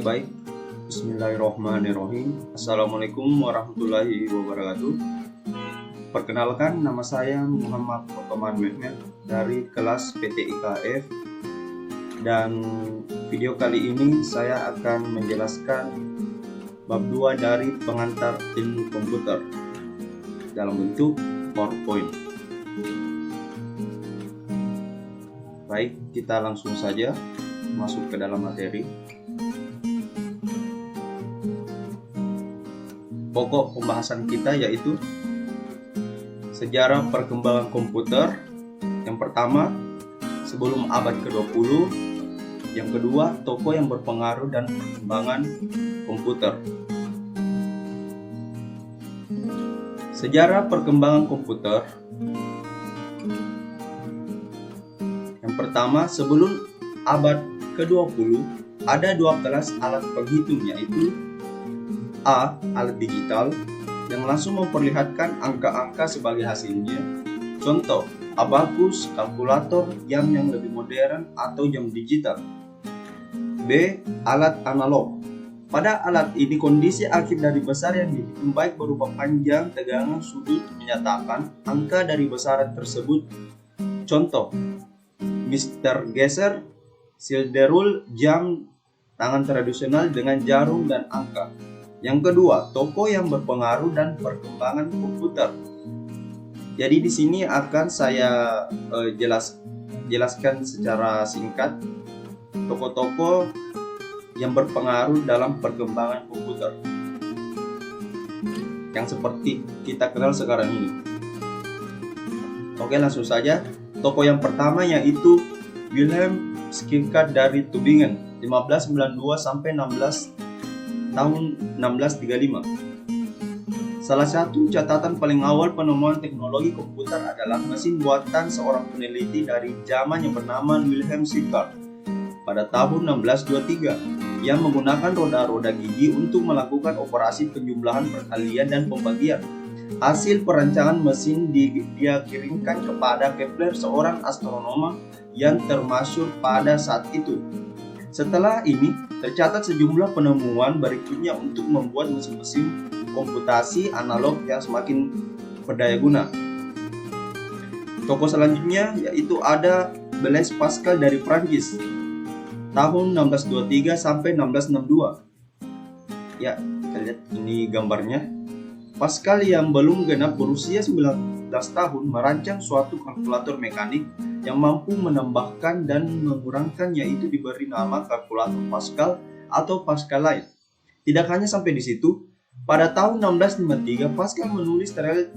baik. Bismillahirrahmanirrahim. Assalamualaikum warahmatullahi wabarakatuh. Perkenalkan, nama saya Muhammad Otoman Mehmet dari kelas PTIKF. Dan video kali ini saya akan menjelaskan bab 2 dari pengantar ilmu komputer dalam bentuk PowerPoint. Baik, kita langsung saja masuk ke dalam materi. Pokok pembahasan kita yaitu sejarah perkembangan komputer. Yang pertama, sebelum abad ke-20. Yang kedua, tokoh yang berpengaruh dan perkembangan komputer. Sejarah perkembangan komputer. Yang pertama, sebelum abad ke-20 ada dua kelas alat penghitung, yaitu A. Alat digital yang langsung memperlihatkan angka-angka sebagai hasilnya. Contoh, abacus, kalkulator, jam yang lebih modern atau jam digital. B. Alat analog. Pada alat ini kondisi akhir dari besar yang dihitung baik berupa panjang, tegangan, sudut menyatakan angka dari besaran tersebut. Contoh, Mr. Gesser, Silderul, jam tangan tradisional dengan jarum dan angka. Yang kedua, tokoh yang berpengaruh dan perkembangan komputer. Jadi di sini akan saya jelaskan secara singkat tokoh-tokoh yang berpengaruh dalam perkembangan komputer yang seperti kita kenal sekarang ini. Oke, langsung saja. Tokoh yang pertama yaitu Wilhelm Schirra dari Tübingen, 1592 sampai tahun 1635. Salah satu catatan paling awal penemuan teknologi komputer adalah mesin buatan seorang peneliti dari zaman yang bernama Wilhelm Schirra pada tahun 1623 yang menggunakan roda-roda gigi untuk melakukan operasi penjumlahan, perkalian, dan pembagian. Hasil perancangan mesin dia kirimkan kepada Kepler, seorang astronom yang termasyhur pada saat itu. Setelah ini, tercatat sejumlah penemuan berikutnya untuk membuat mesin-mesin komputasi analog yang semakin berdaya guna. Tokoh selanjutnya yaitu ada Blaise Pascal dari Prancis, tahun 1623 sampai 1662. Ya, kita lihat ini gambarnya. Pascal yang belum genap berusia 19 tahun merancang suatu kalkulator mekanik yang mampu menambahkan dan mengurangkan, yaitu diberi nama kalkulator Pascal atau Pascalite. Tidak hanya sampai di situ, pada tahun 1653 Pascal menulis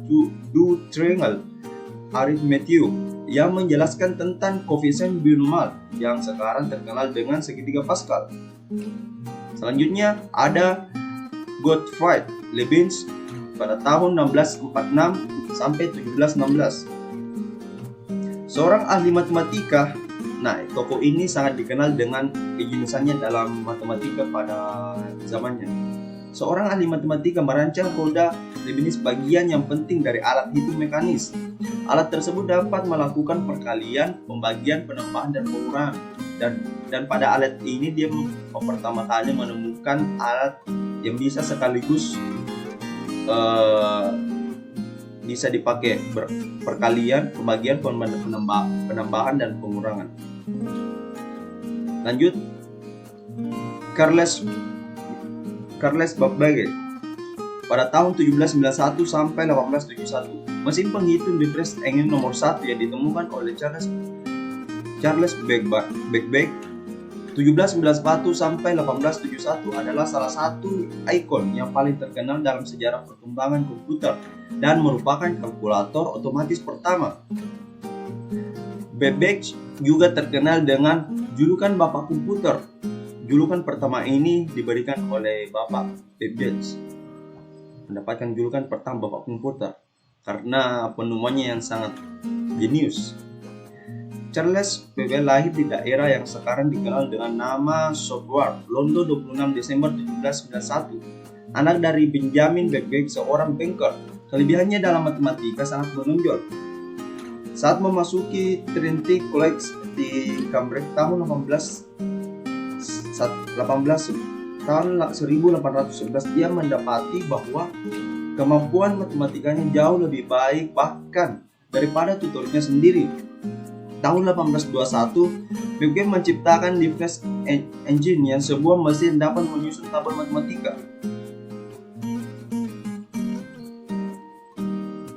du Triangle Arithmetique yang menjelaskan tentang koefisien binomal yang sekarang terkenal dengan segitiga Pascal. Selanjutnya ada Gottfried Leibniz pada tahun 1646 sampai 1716. Seorang ahli matematika. Nah, tokoh ini sangat dikenal dengan kejeniusannya dalam matematika pada zamannya. Seorang ahli matematika merancang roda Leibniz, bagian yang penting dari alat hitung mekanis. Alat tersebut dapat melakukan perkalian, pembagian, penambahan, dan pengurangan. Dan pada alat ini dia pertama kali menemukan alat yang bisa sekaligus bisa dipakai perkalian, pembagian, penambahan, dan pengurangan. Lanjut, Carles Babbage pada tahun 1791 sampai 1871. Mesin penghitung di Press Engine nomor 1 yang ditemukan oleh Charles Babbage 1791 sampai 1871 adalah salah satu ikon yang paling terkenal dalam sejarah perkembangan komputer dan merupakan kalkulator otomatis pertama. Babbage juga terkenal dengan julukan Bapak Komputer. Julukan pertama ini diberikan oleh Bapak Babbage. Mendapatkan julukan pertama Bapak Komputer karena penemuannya yang sangat jenius. Charles Babbage lahir di daerah yang sekarang dikenal dengan nama Southwark, London, 26 Desember 1791. Anak dari Benjamin Babbage, seorang banker. Kelebihannya dalam matematika sangat menonjol. Saat memasuki Trinity College di Cambridge tahun 18 tahun 1811 dia mendapati bahwa kemampuan matematikanya jauh lebih baik bahkan daripada tutornya sendiri. Tahun 1821, Babbage menciptakan device engine yang sebuah mesin dapat menyusun tabel matematika.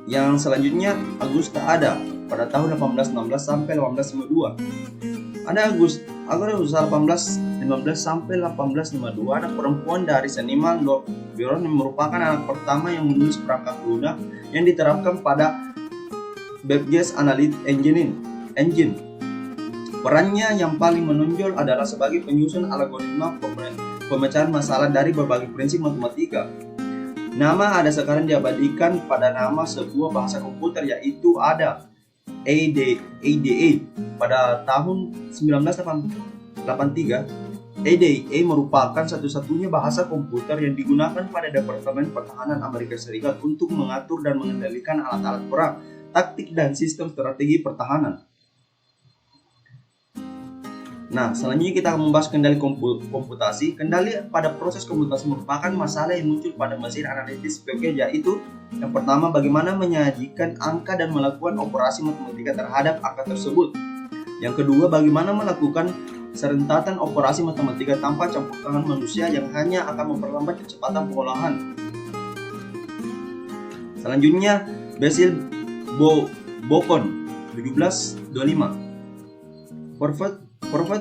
Yang selanjutnya Augusta Ada pada tahun 1816 sampai 1852. Ada Augusta 1815 sampai 1852, anak perempuan dari seniman Lord Byron yang merupakan anak pertama yang menulis perangkat lunak yang diterapkan pada Babbage Analytic Engine. Perannya yang paling menonjol adalah sebagai penyusun algoritma pemecahan masalah dari berbagai prinsip matematika. Nama Ada sekarang diabadikan pada nama sebuah bahasa komputer, yaitu Ada ADA. Pada tahun 1983, ADA merupakan satu-satunya bahasa komputer yang digunakan pada Departemen Pertahanan Amerika Serikat untuk mengatur dan mengendalikan alat-alat perang, taktik, dan sistem strategi pertahanan. Nah, selanjutnya kita akan membahas kendali komputasi. Kendali pada proses komputasi merupakan masalah yang muncul pada mesin analitis Babbage, yaitu yang pertama, bagaimana menyajikan angka dan melakukan operasi matematika terhadap angka tersebut. Yang kedua, bagaimana melakukan serentatan operasi matematika tanpa campur tangan manusia yang hanya akan memperlambat kecepatan pengolahan. Selanjutnya, Basil Bacon 1725. Perfect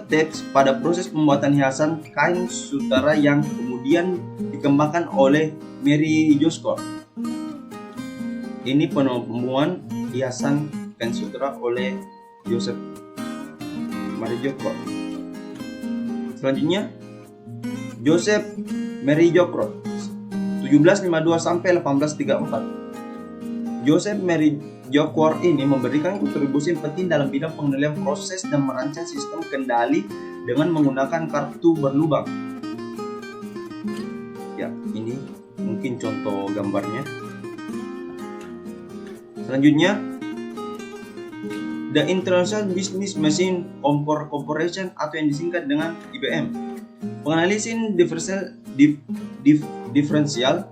Text pada proses pembuatan hiasan kain sutera yang kemudian dikembangkan oleh Mary Joscott. Ini penemuan hiasan kain sutera oleh Mary Joscott. Selanjutnya, Joseph Mary Joscott 1752 sampai 1834. Joseph Mary Joscott ini memberikan kontribusi penting dalam bidang pengendalian proses dan merancang sistem kendali dengan menggunakan kartu berlubang. Ya, ini mungkin contoh gambarnya. Selanjutnya, The International Business Machine Corporation atau yang disingkat dengan IBM. Penganalisis diferensial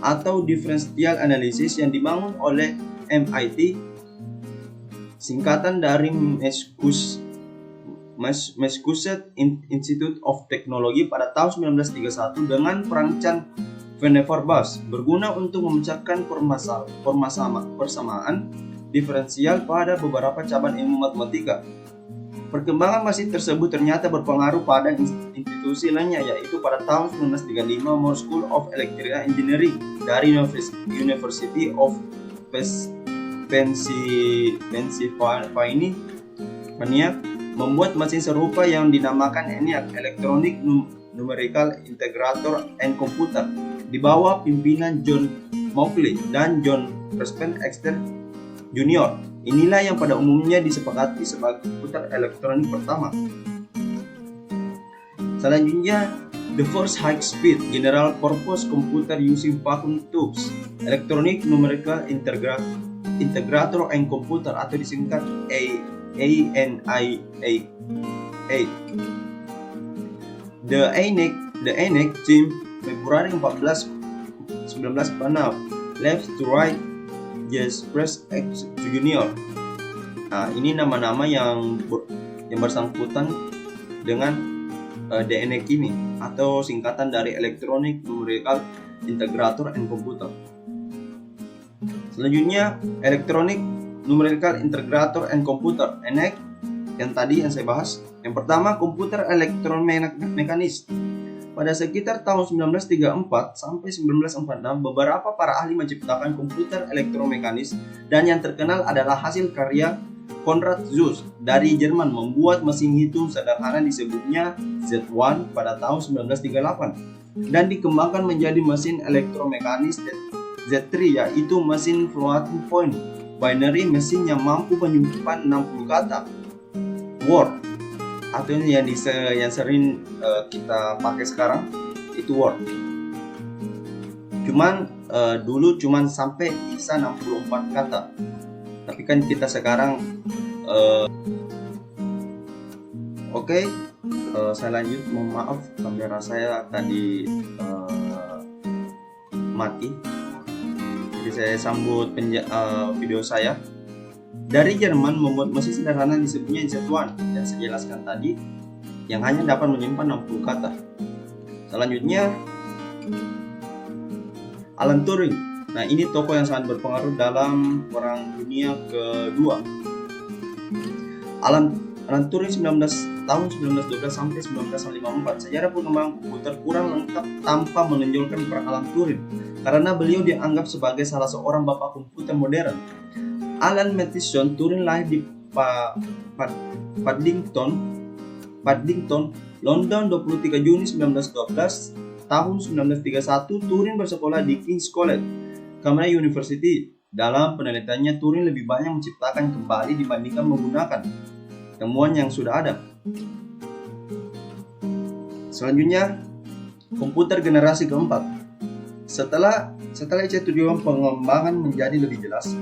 atau differential analysis yang dibangun oleh MIT, singkatan dari Massachusetts Institute of Technology pada tahun 1931 dengan perancang Vannevar Bush, berguna untuk memecahkan persamaan diferensial pada beberapa cabang ilmu matematika. Perkembangan mesin tersebut ternyata berpengaruh pada institusi lainnya, yaitu pada tahun 1935 Moore School of Electrical Engineering dari University of Pennsylvania membuat mesin serupa yang dinamakan ENIAC, Electronic Numerical Integrator and Computer, di bawah pimpinan John Mauchly dan John Preston Exter Jr. Inilah yang pada umumnya disepakati sebagai komputer elektronik pertama. Selanjutnya, the first high-speed general purpose computer using vacuum tubes, Electronic Numerical Integrator and Computer atau disingkat ANIA. The ENIAC team Februari 14, 1946, left to right Jesper X Junior. Nah, ini nama-nama yang bersangkutan dengan ENIAC ini atau singkatan dari Electronic Numerical Integrator and Computer. Selanjutnya, Electronic Numerical Integrator and Computer, ENIAC, yang tadi yang saya bahas. Yang pertama, komputer elektromekanis. Pada sekitar tahun 1934 sampai 1946, beberapa para ahli menciptakan komputer elektromekanis, dan yang terkenal adalah hasil karya Konrad Zuse dari Jerman membuat mesin hitung sederhana disebutnya Z1 pada tahun 1938 dan dikembangkan menjadi mesin elektromekanis Z3, yaitu mesin floating point binary, mesin yang mampu menyimpan 60 kata. Word atau yang sering kita pakai sekarang itu Word. Dulu cuman sampai bisa 64 kata. Tapi kan kita sekarang Saya lanjut, mohon maaf kamera saya tadi mati. Jadi saya sambut video saya. Dari Jerman membuat mesin sederhana disebutnya Z1 yang saya jelaskan tadi, yang hanya dapat menyimpan 60 kata. Selanjutnya Alan Turing. Nah, ini tokoh yang sangat berpengaruh dalam Perang Dunia Kedua. Alan Turing tahun 1912 sampai 1954. Sejarah pengembangan komputer kurang lengkap tanpa menonjolkan peran Alan Turing, karena beliau dianggap sebagai salah seorang bapak komputer modern. Alan Matheson Turing lahir di Paddington, London 23 Juni 1912. Tahun 1931 Turing bersekolah di King's College, Cambridge University. Dalam penelitiannya, Turing lebih banyak menciptakan kembali dibandingkan menggunakan temuan yang sudah ada. Selanjutnya, komputer generasi keempat. Setelah itu tujuan pengembangan menjadi lebih jelas,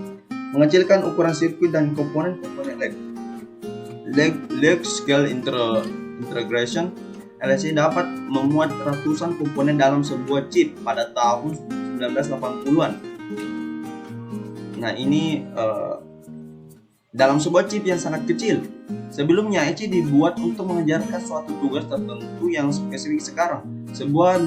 mengecilkan ukuran sirkuit dan komponen-komponen large scale integration. LSI dapat memuat ratusan komponen dalam sebuah chip pada tahun 1980-an. Nah, ini dalam sebuah chip yang sangat kecil. Sebelumnya, IC dibuat untuk mengerjakan suatu tugas tertentu yang spesifik. Sekarang, sebuah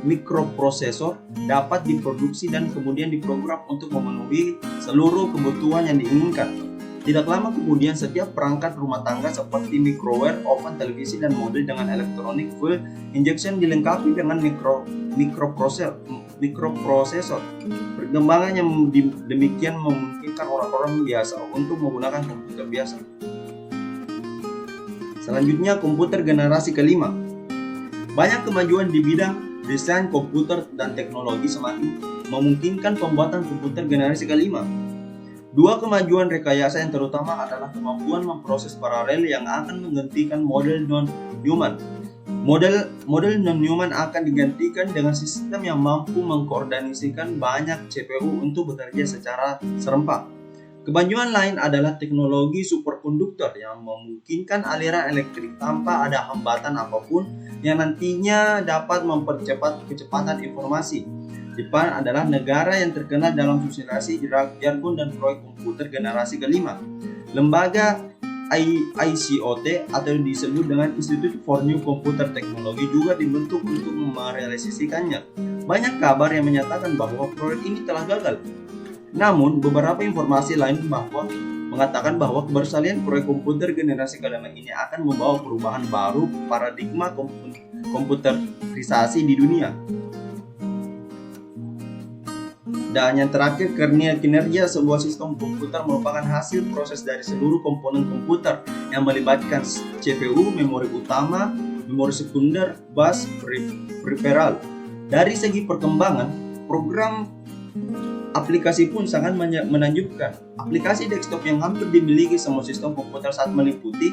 mikroprosesor dapat diproduksi dan kemudian diprogram untuk memenuhi seluruh kebutuhan yang diinginkan. Tidak lama kemudian, setiap perangkat rumah tangga seperti microwave, oven, televisi, dan mobil dengan electronic fuel injection dilengkapi dengan mikroprosesor. Perkembangan yang demikian memungkinkan orang-orang biasa untuk menggunakan komputer biasa. Selanjutnya, komputer generasi kelima. Banyak kemajuan di bidang desain komputer dan teknologi semakin memungkinkan pembuatan komputer generasi kelima. Dua kemajuan rekayasa yang terutama adalah kemampuan memproses paralel yang akan menggantikan model non-Neumann. Model non-Neumann akan digantikan dengan sistem yang mampu mengkoordinasikan banyak CPU untuk bekerja secara serempak. Kemajuan lain adalah teknologi superkonduktor yang memungkinkan aliran elektrik tanpa ada hambatan apapun, yang nantinya dapat mempercepat kecepatan informasi. Jepang adalah negara yang terkenal dalam sosialisasi jargon dan proyek komputer generasi kelima. Lembaga ICOT atau disebut dengan Institute for New Computer Technology juga dibentuk untuk merealisasikannya. Banyak kabar yang menyatakan bahwa proyek ini telah gagal. Namun, beberapa informasi lain mengatakan bahwa kebersalian proyek komputer generasi kelima ini akan membawa perubahan baru paradigma komputerisasi di dunia. Dan yang terakhir, kinerja sebuah sistem komputer merupakan hasil proses dari seluruh komponen komputer yang melibatkan CPU, memori utama, memori sekunder, bus, peripheral. Dari segi perkembangan, program aplikasi pun sangat menakjubkan. Aplikasi desktop yang hampir dimiliki semua sistem komputer saat meliputi: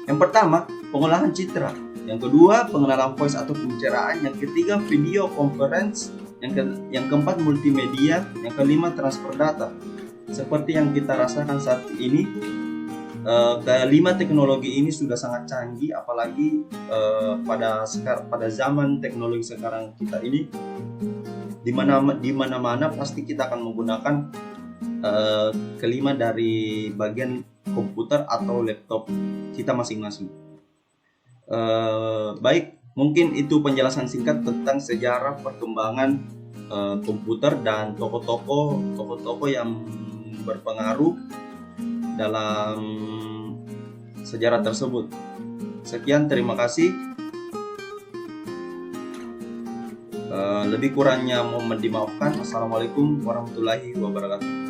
yang pertama, pengolahan citra; yang kedua, pengenalan voice atau pembicaraan; yang ketiga, video conference; yang keempat, multimedia; yang kelima, transfer data. Seperti yang kita rasakan saat ini, kelima teknologi ini sudah sangat canggih, apalagi pada zaman teknologi sekarang kita ini, di mana-mana pasti kita akan menggunakan kelima dari bagian komputer atau laptop kita masing-masing. Baik, mungkin itu penjelasan singkat tentang sejarah perkembangan komputer dan tokoh-tokoh yang berpengaruh dalam sejarah tersebut. Sekian, terima kasih. Lebih kurangnya mohon dimaafkan. Assalamualaikum warahmatullahi wabarakatuh.